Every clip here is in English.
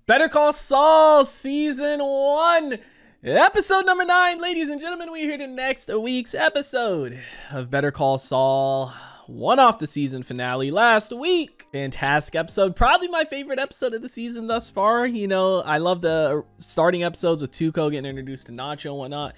Better Call Saul Season 1, Episode number 9. Ladies and gentlemen, we're here to next week's episode of Better Call Saul. One off the season finale last week. Fantastic episode. Probably my favorite episode of the season thus far. You know, I love the starting episodes with Tuco getting introduced to Nacho and whatnot.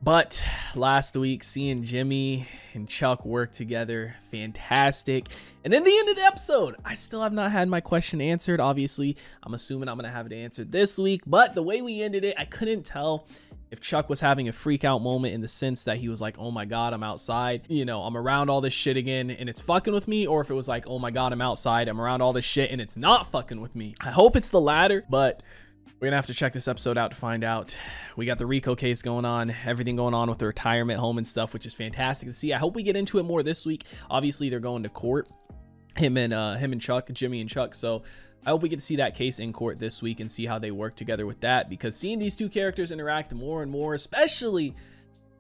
But last week, seeing Jimmy and Chuck work together, fantastic. And then the end of the episode, I still have not had my question answered. Obviously, I'm assuming I'm going to have it answered this week. But the way we ended it, I couldn't tell if Chuck was having a freak out moment in the sense that he was like, oh my God, I'm outside. You know, I'm around all this shit again and it's fucking with me. Or if it was like, oh my God, I'm outside. I'm around all this shit and it's not fucking with me. I hope it's the latter, but we're gonna have to check this episode out to find out. We got the Rico case going on, everything going on with the retirement home and stuff, which is fantastic to see. I hope we get into it more this week. Obviously, they're going to court, him and Chuck, Jimmy and Chuck. So I hope we get to see that case in court this week and see how they work together with that, because seeing these two characters interact more and more, especially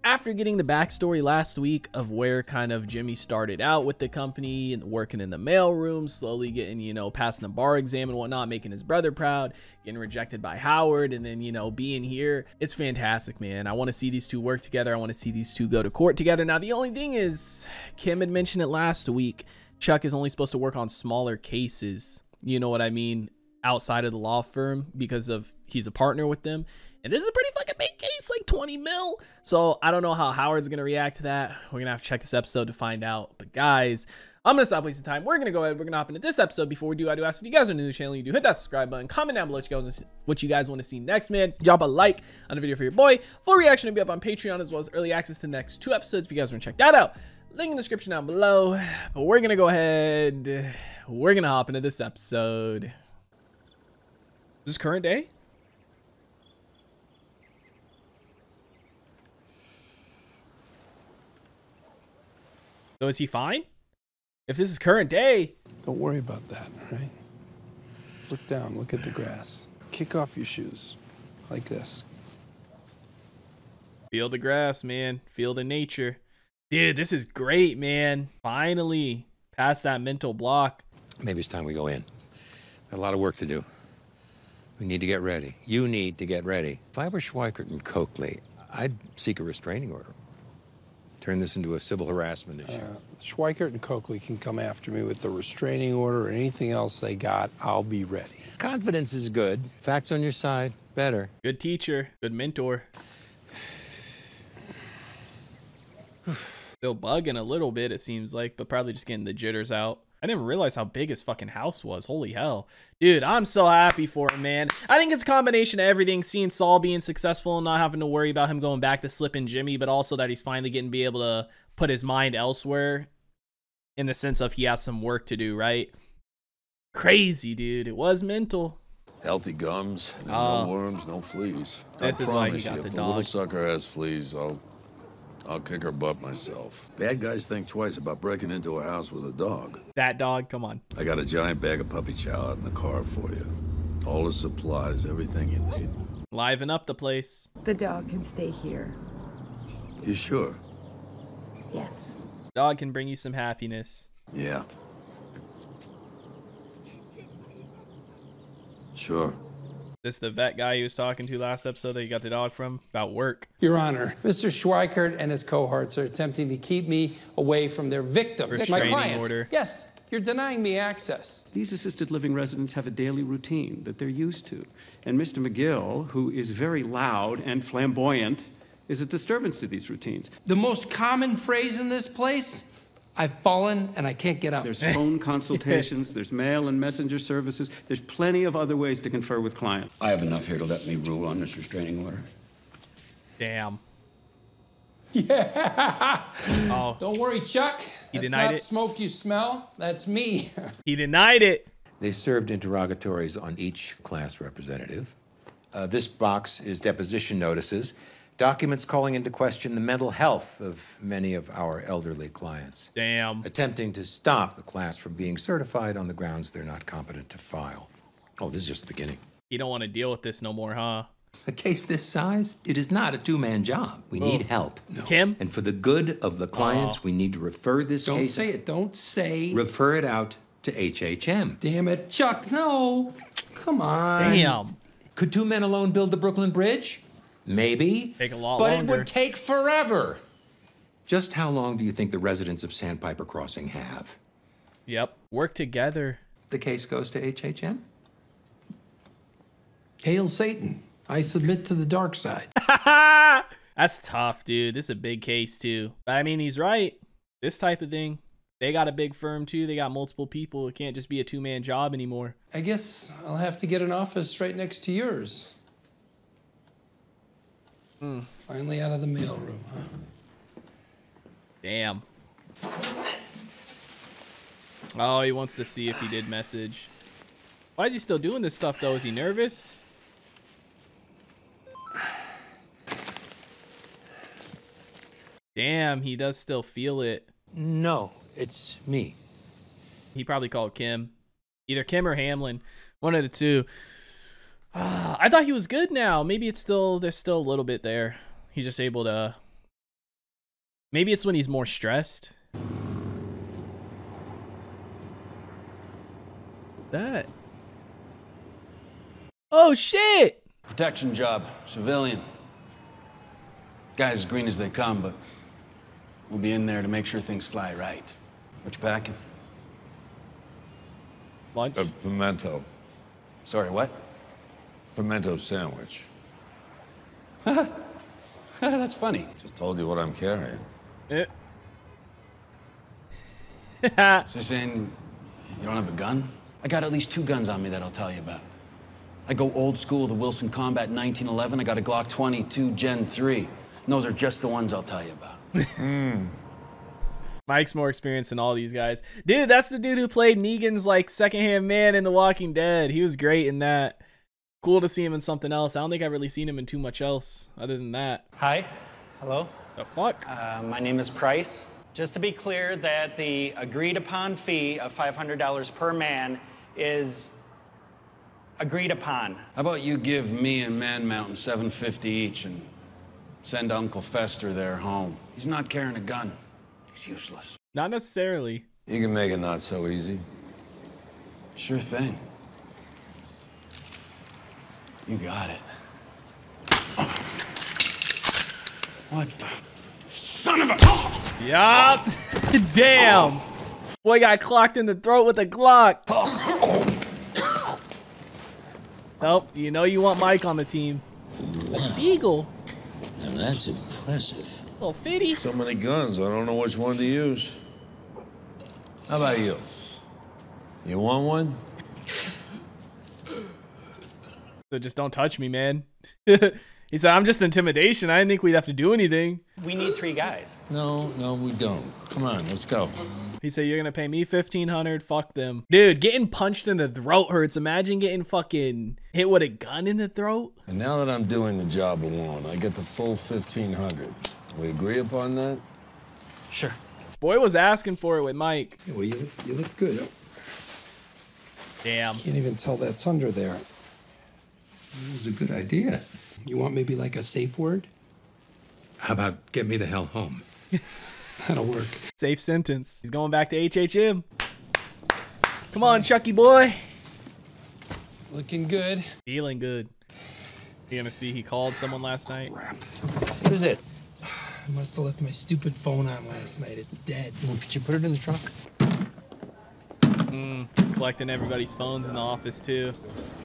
after getting the backstory last week of where kind of Jimmy started out with the company and working in the mailroom, slowly getting, you know, passing the bar exam and whatnot, making his brother proud, getting rejected by Howard, and then, you know, being here. It's fantastic, man. I want to see these two work together. I want to see these two go to court together. Now, the only thing is, Kim had mentioned it last week, Chuck is only supposed to work on smaller cases. You know what I mean? Outside of the law firm, because of he's a partner with them. And this is a pretty fucking big case, like 20 mil. So I don't know how Howard's going to react to that. We're going to have to check this episode to find out. But guys, I'm going to stop wasting time. We're going to go ahead. We're going to hop into this episode. Before we do, I do ask if you guys are new to the channel, you do hit that subscribe button. Comment down below what you guys want to see next, man. Drop a like on the video for your boy. Full reaction will be up on Patreon, as well as early access to the next 2 episodes if you guys want to check that out. Link in the description down below. But we're going to go ahead. We're going to hop into this episode. Is this current day? So is he fine? If this is current day. Don't worry about that, all right? Look down, look at the grass. Kick off your shoes, like this. Feel the grass, man. Feel the nature. Dude, this is great, man. Finally, past that mental block. Maybe it's time we go in. Got a lot of work to do. We need to get ready. You need to get ready. If I were Schweikert and Coakley, I'd seek a restraining order. Turn this into a civil harassment issue. Schweikert and Coakley can come after me with the restraining order or anything else they got. I'll be ready. Confidence is good. Facts on your side, better. Good teacher, good mentor. Still bugging a little bit, it seems like, but probably just getting the jitters out. I didn't realize how big his fucking house was. Holy hell. Dude, I'm so happy for him, man. I think it's a combination of everything. Seeing Saul being successful and not having to worry about him going back to slipping Jimmy, but also that he's finally getting to be able to put his mind elsewhere in the sense of he has some work to do, right? Crazy, dude. It was mental. Healthy gums, no worms, no fleas. This is why he got the dog. If the dog. little sucker has fleas, I'll kick her butt myself. Bad guys think twice about breaking into a house with a dog. That dog, come on. I got a giant bag of puppy chow out in the car for you. All the supplies, everything you need. Liven up the place. The dog can stay here. You sure? Yes. Dog can bring you some happiness. Yeah. Sure. This the vet guy he was talking to last episode that you got the dog from? About work. Your Honor, Mr. Schweikert and his cohorts are attempting to keep me away from their victims, my Restraining clients. order. Yes, you're denying me access. These assisted living residents have a daily routine that they're used to. And Mr. McGill, who is very loud and flamboyant, is a disturbance to these routines. The most common phrase in this place, I've fallen and I can't get up. There's phone consultations, there's mail and messenger services, there's plenty of other ways to confer with clients. I have enough here to let me rule on this restraining order. Damn. Yeah. Oh. Don't worry, Chuck. He That's denied not it. smoke you smell. That's me. He denied it. They served interrogatories on each class representative. This box is deposition notices, documents calling into question the mental health of many of our elderly clients. Damn. Attempting to stop the class from being certified on the grounds they're not competent to file. Oh, this is just the beginning. You don't want to deal with this no more, huh? A case this size, it is not a two-man job. We need help. Kim? And for the good of the clients, we need to refer this Don't case... say it. Don't say. Refer it out to HHM. Damn it, Chuck, no. Come on. Damn. Could 2 men alone build the Brooklyn Bridge? Maybe. Take a lot but longer. It would take forever. Just how long do you think the residents of Sandpiper Crossing have? Yep. Work together. The case goes to HHM? Hail Satan. I submit to the dark side. That's tough, dude. This is a big case, too. But I mean, he's right. This type of thing. They got a big firm, too. They got multiple people. It can't just be a 2-man job anymore. I guess I'll have to get an office right next to yours. Finally out of the mailroom, huh? Damn. Oh, he wants to see if he did message. Why is he still doing this stuff, though? Is he nervous? Damn, he does still feel it. No, it's me. He probably called Kim. Either Kim or Hamlin. One of the two. I thought he was good now. Maybe it's still, there's still a little bit there. He's just able to... Maybe it's when he's more stressed. That. Oh, shit! Protection job, civilian. Guys as green as they come, but we'll be in there to make sure things fly right. What you packing? Lunch? A pimento. Sorry, what? Pimento sandwich. That's funny. Just told you what I'm carrying. So you're saying you don't have a gun? I got at least 2 guns on me that I'll tell you about. I go old school, the Wilson Combat 1911. I got a Glock 22 Gen 3. And those are just the ones I'll tell you about. Mike's more experienced than all these guys. Dude, that's the dude who played Negan's like secondhand man in The Walking Dead. He was great in that. Cool to see him in something else. I don't think I've really seen him in too much else other than that. Hi. Hello. The fuck? My name is Price. Just to be clear that the agreed upon fee of $500 per man is agreed upon. How about you give me and Man Mountain $750 each and send Uncle Fester there home? He's not carrying a gun. He's useless. Not necessarily. You can make it not so easy. Sure thing. You got it. What the son of a... Yup. Damn. Boy got clocked in the throat with a Glock. Oh, you know you want Mike on the team. A deagle. Now that's impressive. Little fitty. So many guns, I don't know which one to use. How about you? You want one? So just don't touch me, man. He said, I'm just intimidation. I didn't think we'd have to do anything. We need 3 guys. No, we don't. Come on, let's go. He said, you're going to pay me $1,500. Fuck them. Dude, getting punched in the throat hurts. Imagine getting fucking hit with a gun in the throat. And now that I'm doing the job alone, I get the full $1,500. We agree upon that? Sure. Boy was asking for it with Mike. Yeah, well, you look good. Damn. Can't even tell that's under there. It was a good idea. You want maybe like a safe word? How about get me the hell home? That'll work. Safe sentence. He's going back to HHM. Come on, Chucky boy. Looking good. Feeling good. You gonna see he called someone last night? What is it? I must have left my stupid phone on last night. It's dead. Well, could you put it in the trunk? Collecting everybody's phones in the office too.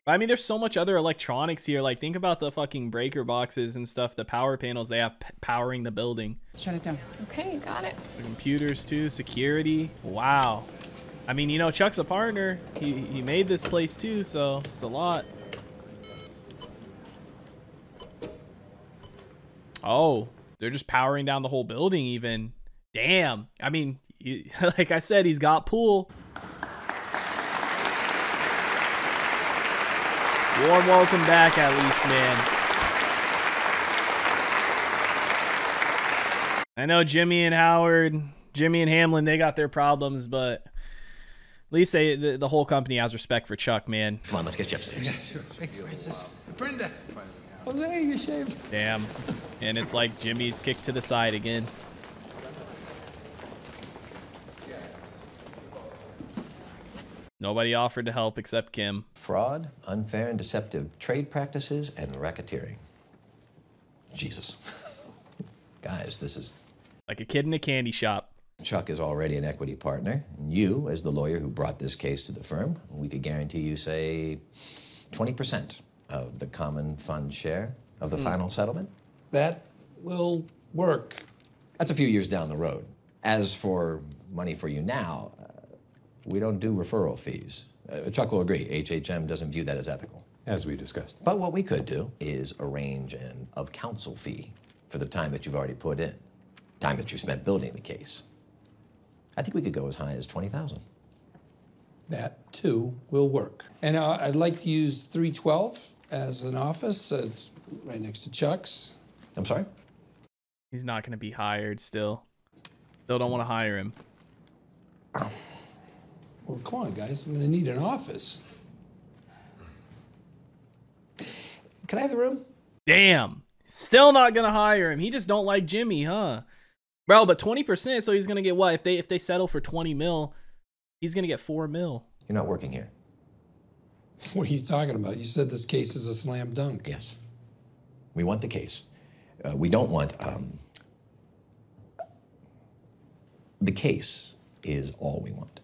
I mean, there's so much other electronics here. Like, think about the fucking breaker boxes and stuff, the power panels they have powering the building. Shut it down. Okay, you got it. The computers too, security. Wow. I mean, you know, Chuck's a partner. He made this place too, so it's a lot. Oh, they're just powering down the whole building even. Damn. I mean, like I said, he's got pool. Warm welcome back, at least, man. I know Jimmy and Howard, Jimmy and Hamlin, they got their problems, but at least the whole company has respect for Chuck, man. Come on, let's get you upstairs. Yeah, sure. Thank you, Princess. Brenda. Jose, you shaved. Damn. And it's like Jimmy's kicked to the side again. Nobody offered to help except Kim. Fraud, unfair and deceptive trade practices, and racketeering. Jesus. Guys, this is... like a kid in a candy shop. Chuck is already an equity partner. And you, as the lawyer who brought this case to the firm, we could guarantee you, say, 20% of the common fund share of the final settlement. That will work. That's a few years down the road. As for money for you now, we don't do referral fees. Chuck will agree, HHM doesn't view that as ethical. As we discussed. But what we could do is arrange an of-counsel fee for the time that you've already put in, time that you spent building the case. I think we could go as high as $20,000. That, too, will work. And I'd like to use 312 as an office, right next to Chuck's. I'm sorry? He's not going to be hired still. Still don't want to hire him. Well, come on, guys. I'm going to need an office. Can I have the room? Damn. Still not going to hire him. He just don't like Jimmy, huh? Bro, but 20%, so he's going to get what? If they settle for 20 mil, he's going to get 4 mil. You're not working here. What are you talking about? You said this case is a slam dunk. Yes. We want the case. We don't want... the case is all we want.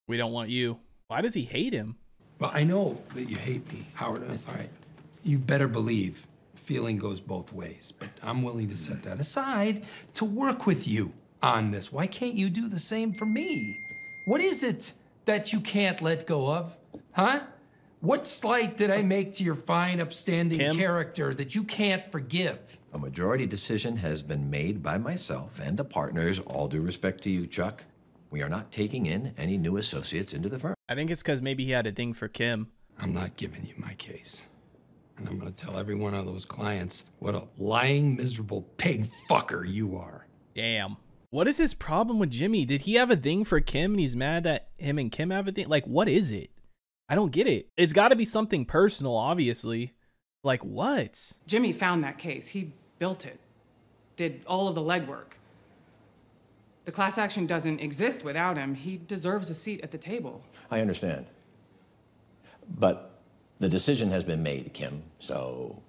We don't want you. Why does he hate him? Well, I know that you hate me, Howard. All right. You better believe feeling goes both ways, but I'm willing to set that aside to work with you on this. Why can't you do the same for me? What is it that you can't let go of? Huh? What slight did I make to your fine, upstanding character that you can't forgive? A majority decision has been made by myself and the partners, all due respect to you, Chuck. We are not taking in any new associates into the firm. I think it's because maybe he had a thing for Kim. I'm not giving you my case. And I'm going to tell every one of those clients what a lying, miserable pig fucker you are. Damn. What is his problem with Jimmy? Did he have a thing for Kim and he's mad that him and Kim have a thing? Like, what is it? I don't get it. It's got to be something personal, obviously. Like, what? Jimmy found that case. He built it. Did all of the legwork. The class action doesn't exist without him. He deserves a seat at the table. I understand. But the decision has been made, Kim, so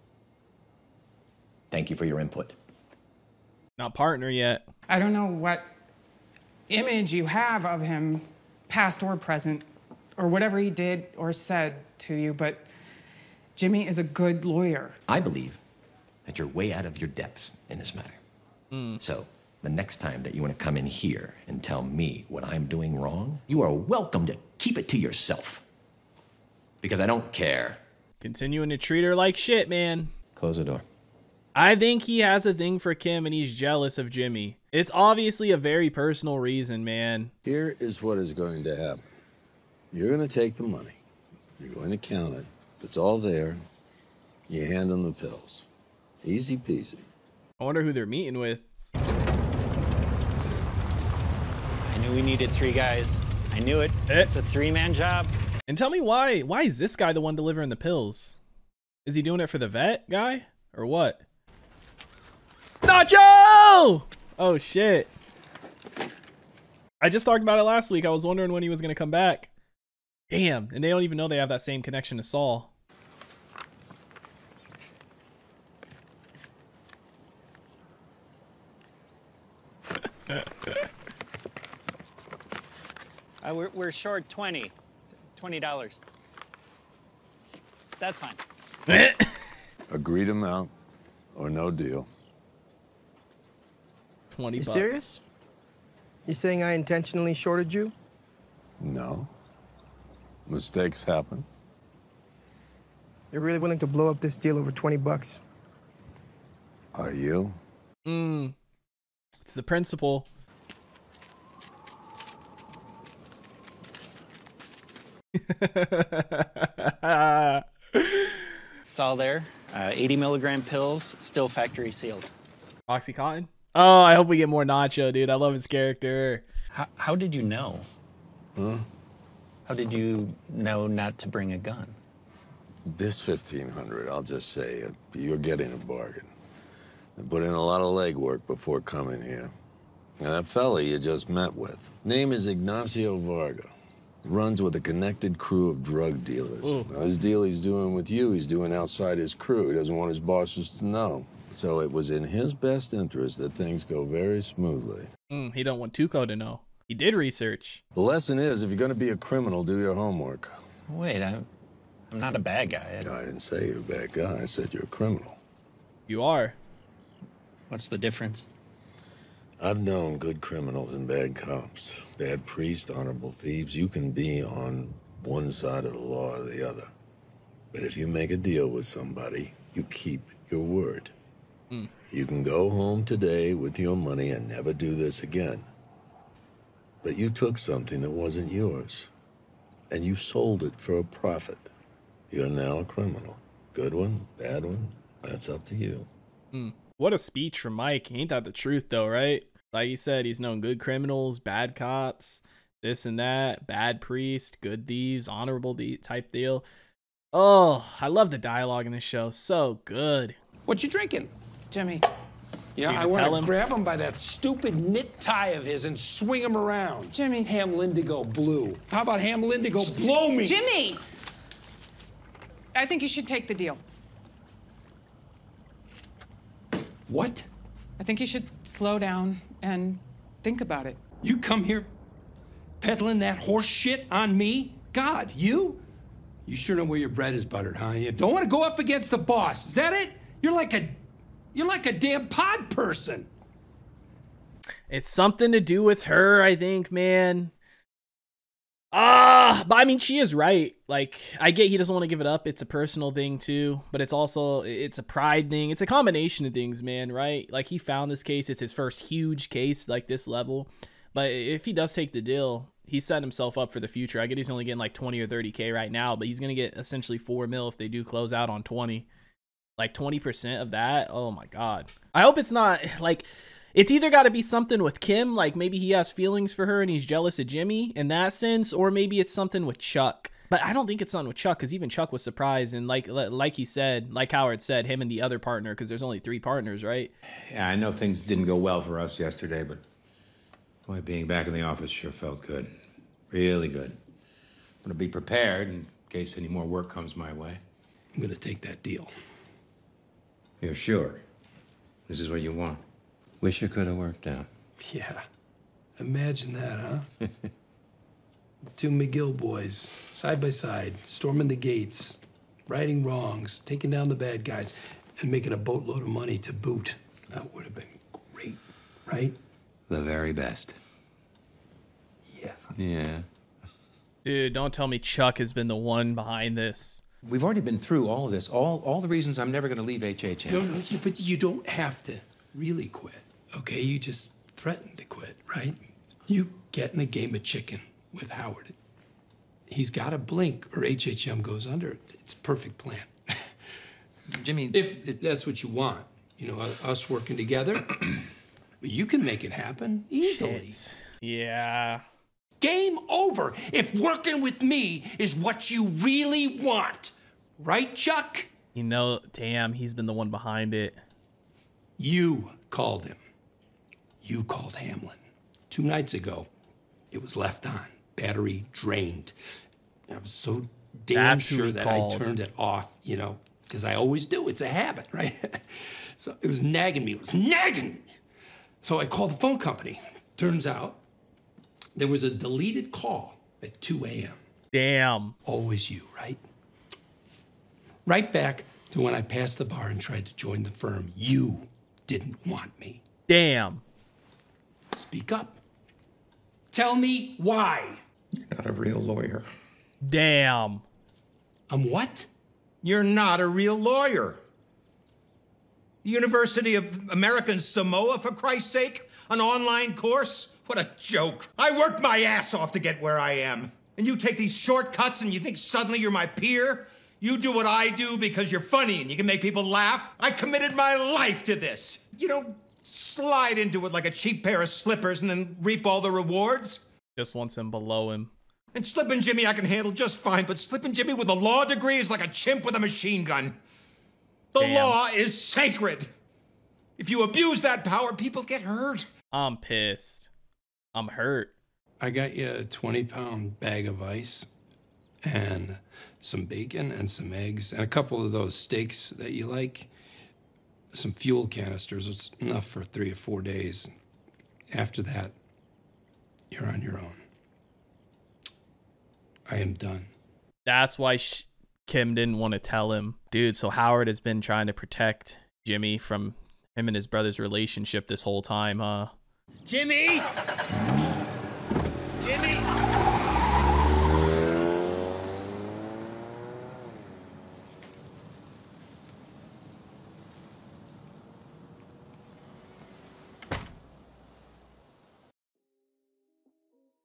thank you for your input. Not partner yet. I don't know what image you have of him, past or present, or whatever he did or said to you, but Jimmy is a good lawyer. I believe that you're way out of your depth in this matter. So the next time that you want to come in here and tell me what I'm doing wrong, you are welcome to keep it to yourself. Because I don't care. Continuing to treat her like shit, man. Close the door. I think he has a thing for Kim and he's jealous of Jimmy. It's obviously a very personal reason, man. Here is what is going to happen. You're going to take the money. You're going to count it. It's all there. You hand them the pills. Easy peasy. I wonder who they're meeting with. I knew we needed 3 guys. I knew it. It's a 3-man job. And tell me why is this guy the one delivering the pills? Is he doing it for the vet guy or what? Nacho! Oh shit. I just talked about it last week. I was wondering when he was going to come back. Damn, and they don't even know they have that same connection to Saul. We're short $20. That's fine. Agreed amount or no deal. 20 You bucks. serious? You saying I intentionally shorted you? No. Mistakes happen. You're really willing to blow up this deal over 20 bucks? Are you? It's the principle. It's all there. 80 milligram pills, still factory sealed. Oxycontin? Oh, I hope we get more Nacho, dude. I love his character. How did you know? Huh? How did you know not to bring a gun? This 1,500, I'll just say, you're getting a bargain. I put in a lot of legwork before coming here. Now, that fella you just met with, name is Ignacio Varga. Runs with a connected crew of drug dealers. Now, his deal he's doing with you, he's doing outside his crew. He doesn't want his bosses to know. So it was in his best interest that things go very smoothly. He don't want Tuco to know. He did research. The lesson is, if you're going to be a criminal, do your homework. Wait, I'm not a bad guy. I didn't say you're a bad guy. I said you're a criminal. You are. What's the difference? I've known good criminals and bad cops, bad priests, honorable thieves. You can be on one side of the law or the other. But if you make a deal with somebody, you keep your word. You can go home today with your money and never do this again. But you took something that wasn't yours, and you sold it for a profit. You're now a criminal. Good one, bad one, that's up to you. What a speech from Mike. Ain't that the truth, though, right? Like he said, he's known good criminals, bad cops, this and that, bad priest, good thieves, honorable type deal. Oh, I love the dialogue in this show. So good. What you drinking? Jimmy. Yeah, I want to grab him by that stupid knit tie of his and swing him around. Jimmy. Ham Lindigo blue. How about Ham Lindigo blow me? Jimmy! I think you should take the deal. What? I think you should slow down and think about it. You come here peddling that horse shit on me? God, you? You sure know where your bread is buttered, huh? You don't want to go up against the boss. Is that it? You're like a damn pod person. It's something to do with her, I think, man. But I mean, she is right. Like, I get he doesn't want to give it up. It's a personal thing too, but it's a pride thing. It's a combination of things, man, right? Like, he found this case. It's his first huge case like this level. But if he does take the deal, he's setting himself up for the future. I get he's only getting like 20 or 30K right now, but he's going to get essentially 4 mil if they do close out on 20. Like 20% of that. Oh my God. I hope it's not like, it's either got to be something with Kim, like maybe he has feelings for her and he's jealous of Jimmy in that sense, or maybe it's something with Chuck. But I don't think it's something with Chuck, because even Chuck was surprised. And like he said, like Howard said, him and the other partner, because there's only 3 partners, right? Yeah, I know things didn't go well for us yesterday, but boy, being back in the office sure felt good. Really good. I'm going to be prepared in case any more work comes my way. I'm going to take that deal. You're sure? This is what you want? Wish it could have worked out. Yeah. Imagine that, huh? 2 McGill boys, side by side, storming the gates, righting wrongs, taking down the bad guys, and making a boatload of money to boot. That would have been great, right? The very best. Yeah. Yeah. Dude, don't tell me Chuck has been the one behind this. We've already been through all of this, all the reasons I'm never going to leave HHM. No, but you don't have to really quit, okay? You just threaten to quit, right? You get in a game of chicken with Howard. He's got to blink or HHM goes under. It's a perfect plan. Jimmy, if that's what you want, you know, us working together, you can make it happen easily. Shit. Yeah. Game over if working with me is what you really want. Right, Chuck? You know, damn, he's been the one behind it. You called him. You called Hamlin. 2 nights ago, it was left on. Battery drained. I was so damn sure that I turned it off, you know, because I always do. It's a habit, right? So it was nagging me. It was nagging me. So I called the phone company. Turns out there was a deleted call at 2 a.m. Damn. Always you, right? Right back to when I passed the bar and tried to join the firm. You didn't want me. Damn. Speak up. Tell me why. You're not a real lawyer. Damn. I'm what? You're not a real lawyer. University of American Samoa, for Christ's sake? An online course? What a joke. I worked my ass off to get where I am. And you take these shortcuts and you think suddenly you're my peer? You do what I do because you're funny and you can make people laugh? I committed my life to this. You don't slide into it like a cheap pair of slippers and then reap all the rewards. Just wants him below him. And Slippin' Jimmy I can handle just fine, but Slippin' Jimmy with a law degree is like a chimp with a machine gun. The law is sacred. If you abuse that power, people get hurt. I'm pissed. I'm hurt. I got you a 20-pound bag of ice and some bacon and some eggs and a couple of those steaks that you like. Some fuel canisters. It's enough for 3 or 4 days. After that, you're on your own. I am done. That's why Kim didn't want to tell him. Dude, so Howard has been trying to protect Jimmy from him and his brother's relationship this whole time, huh? Jimmy! Jimmy!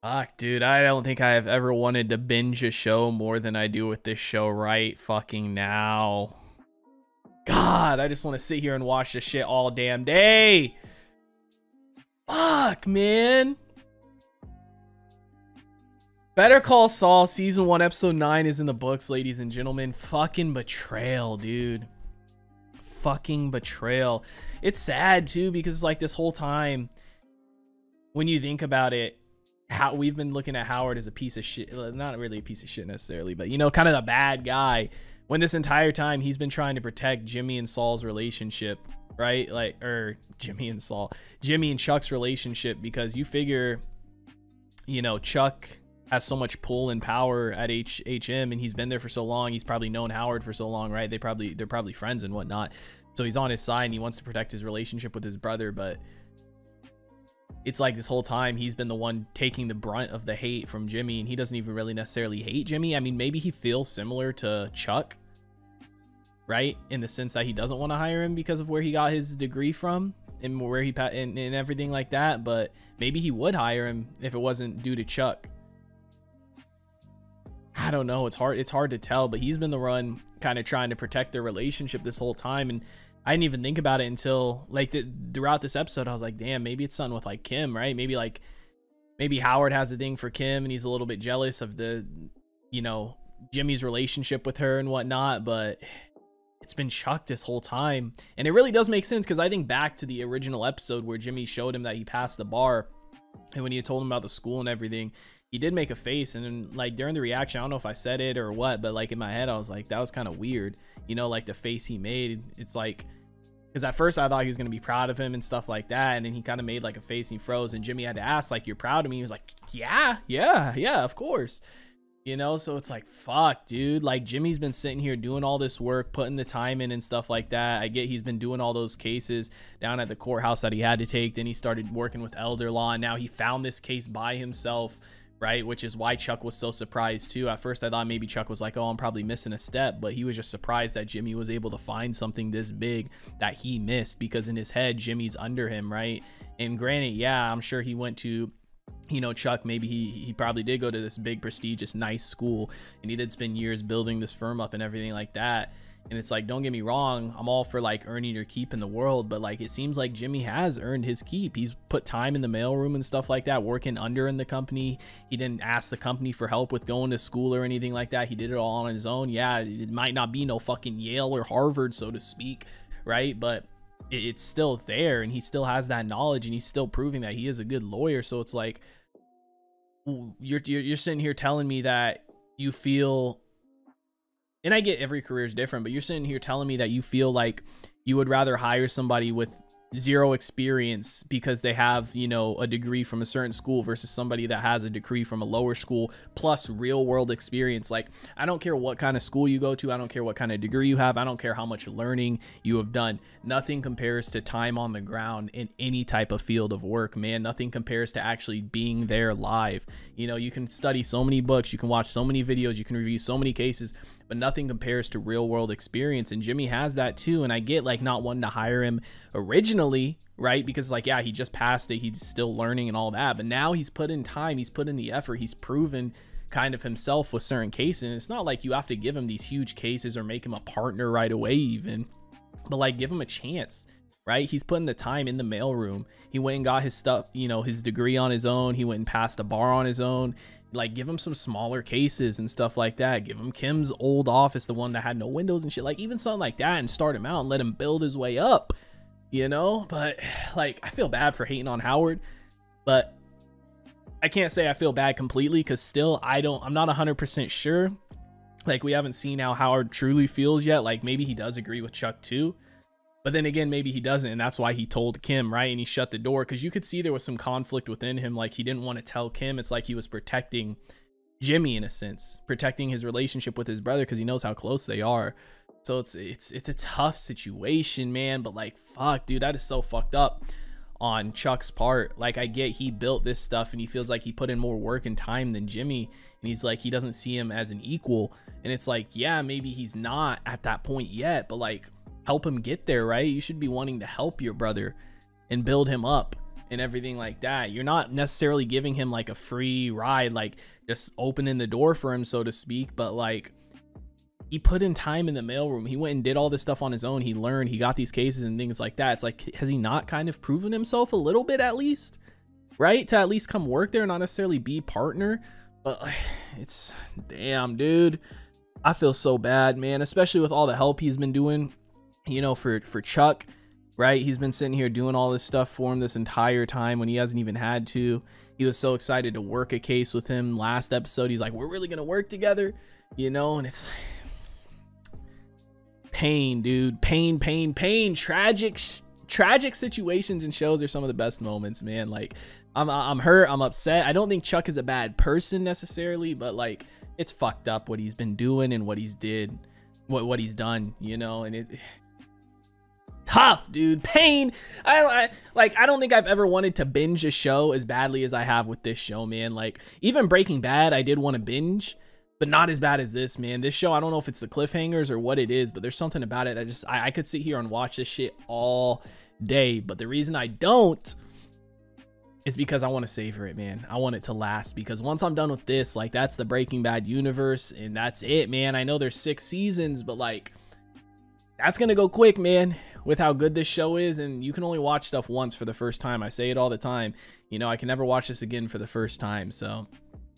Fuck, dude, I don't think I have ever wanted to binge a show more than I do with this show right fucking now. God, I just want to sit here and watch this shit all damn day. Fuck, man. Better Call Saul season 1 episode 9 is in the books, ladies and gentlemen. Fucking betrayal, dude. Fucking betrayal. It's sad too, because like this whole time, when you think about it, how we've been looking at Howard as a piece of shit, not really a piece of shit necessarily, but you know, kind of the bad guy, when this entire time he's been trying to protect Jimmy and Saul's relationship, right? Like, or Jimmy and Chuck's relationship, because you figure, you know, Chuck has so much pull and power at HM, and he's been there for so long. He's probably known Howard for so long, right? They're probably friends and whatnot. So he's on his side and he wants to protect his relationship with his brother, but it's like this whole time he's been the one taking the brunt of the hate from Jimmy, and he doesn't even really necessarily hate Jimmy. I mean, maybe he feels similar to Chuck, right? In the sense that he doesn't want to hire him because of where he got his degree from and where he and everything like that. But maybe he would hire him if it wasn't due to Chuck. I don't know. It's hard to tell, but he's been the one kind of trying to protect their relationship this whole time. And I didn't even think about it until like throughout this episode. I was like, damn, maybe it's something with like Kim, right? Maybe Howard has a thing for Kim and he's a little bit jealous of the, you know, Jimmy's relationship with her and whatnot. But it's been Chuck this whole time. And it really does make sense, because I think back to the original episode where Jimmy showed him that he passed the bar, and when he told him about the school and everything, he did make a face. And then like during the reaction, I don't know if I said it or what, but like in my head I was like, that was kind of weird, you know, like the face he made. It's like, because at first I thought he was going to be proud of him and stuff like that, and then he kind of made like a face and he froze, and Jimmy had to ask like, you're proud of me? He was like, yeah, of course, you know. So it's like, fuck, dude, like Jimmy's been sitting here doing all this work, putting the time in and stuff like that. I get he's been doing all those cases down at the courthouse that he had to take, then he started working with elder law, and now he found this case by himself, right? Which is why Chuck was so surprised too. At first I thought maybe Chuck was like, oh, I'm probably missing a step, but he was just surprised that Jimmy was able to find something this big that he missed, because in his head Jimmy's under him, right? And granted, yeah, I'm sure he went to, you know, Chuck, maybe he probably did go to this big prestigious nice school, and he did spend years building this firm up and everything like that. And it's like, don't get me wrong, I'm all for like earning your keep in the world, but like it seems like Jimmy has earned his keep. He's put time in the mailroom and stuff like that, working under in the company. He didn't ask the company for help with going to school or anything like that. He did it all on his own. Yeah, it might not be no fucking Yale or Harvard, so to speak, right? But it's still there, and he still has that knowledge, and he's still proving that he is a good lawyer. So it's like, you're sitting here telling me that you feel, and I get every career is different, but you're sitting here telling me that you feel like you would rather hire somebody with zero experience because they have, you know, a degree from a certain school versus somebody that has a degree from a lower school plus real world experience. Like, I don't care what kind of school you go to, I don't care what kind of degree you have, I don't care how much learning you have done. Nothing compares to time on the ground in any type of field of work, man. Nothing compares to actually being there live. You know, you can study so many books, you can watch so many videos, you can review so many cases, but nothing compares to real world experience. And Jimmy has that too. And I get like not wanting to hire him originally, right? Because like, yeah, he just passed it, he's still learning and all that, but now he's put in time, he's put in the effort, he's proven kind of himself with certain cases. And it's not like you have to give him these huge cases or make him a partner right away even, but like give him a chance, right? He's putting the time in the mailroom. He went and got his stuff, you know, his degree on his own. He went and passed a bar on his own. Like, give him some smaller cases and stuff like that. Give him Kim's old office, the one that had no windows and shit, like even something like that, and start him out and let him build his way up, you know? But like, I feel bad for hating on Howard, but I can't say I feel bad completely, because still I'm not 100% sure. Like, we haven't seen how Howard truly feels yet. Like, maybe he does agree with Chuck too, but then again, maybe he doesn't, and that's why he told Kim, right? And he shut the door, because you could see there was some conflict within him. Like, he didn't want to tell Kim. It's like he was protecting Jimmy in a sense, protecting his relationship with his brother, because he knows how close they are. So it's a tough situation, man. But like, fuck, dude, that is so fucked up on Chuck's part. Like, I get he built this stuff and he feels like he put in more work and time than Jimmy, and he's like, he doesn't see him as an equal. And it's like, yeah, maybe he's not at that point yet, but like, help him get there, right? You should be wanting to help your brother and build him up and everything like that. You're not necessarily giving him like a free ride, like just opening the door for him, so to speak, but like, he put in time in the mailroom. He went and did all this stuff on his own. He learned, he got these cases and things like that. It's like, has he not kind of proven himself a little bit at least, right? To at least come work there, not necessarily be partner. But it's, damn, dude, I feel so bad, man, especially with all the help he's been doing, you know, for Chuck, right? He's been sitting here doing all this stuff for him this entire time when he hasn't even had to. He was so excited to work a case with him last episode. He's like, we're really gonna work together, you know? And it's pain, dude, pain. Tragic situations and shows are some of the best moments, man. Like, I'm hurt, I'm upset. I don't think Chuck is a bad person necessarily, but like, it's fucked up what he's been doing and what he's done, you know? And it tough, dude. Pain. I don't think I've ever wanted to binge a show as badly as I have with this show, man. Like, even Breaking Bad, I did want to binge, but not as bad as this, man. This show, I don't know if it's the cliffhangers or what it is, but there's something about it. I could sit here and watch this shit all day, but the reason I don't is because I want to savor it, man. I want it to last, because once I'm done with this, like, that's the Breaking Bad universe and that's it, man. I know there's 6 seasons, but like, that's gonna go quick, man, with how good this show is. And you can only watch stuff once for the first time. I say it all the time, you know, I can never watch this again for the first time. So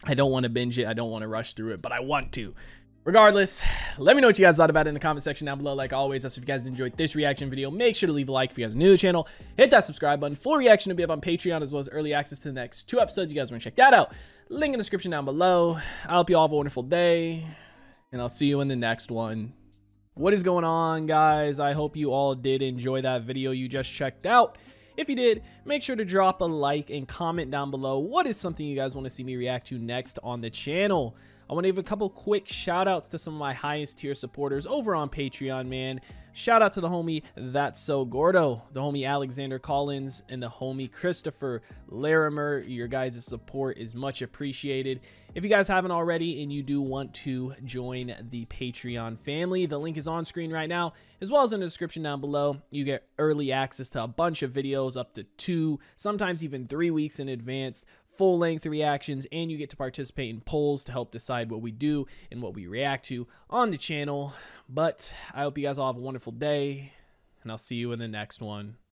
I don't want to binge it, I don't want to rush through it, but I want to. Regardless, let me know what you guys thought about it in the comment section down below. Like always, if you guys enjoyed this reaction video, make sure to leave a like. If you guys are new to the channel, hit that subscribe button. Full reaction will be up on Patreon, as well as early access to the next 2 episodes. You guys want to check that out, link in the description down below. I hope you all have a wonderful day, and I'll see you in the next one. What is going on, guys? I hope you all did enjoy that video you just checked out. If you did, make sure to drop a like and comment down below what is something you guys want to see me react to next on the channel. I want to give a couple quick shout outs to some of my highest tier supporters over on Patreon, man. Shout out to the homie That's So Gordo, the homie Alexander Collins, and the homie Christopher Larimer. Your guys' support is much appreciated. If you guys haven't already and you do want to join the Patreon family, the link is on screen right now, as well as in the description down below. You get early access to a bunch of videos, up to 2, sometimes even 3 weeks in advance, full-length reactions, and you get to participate in polls to help decide what we do and what we react to on the channel. But I hope you guys all have a wonderful day, and I'll see you in the next one.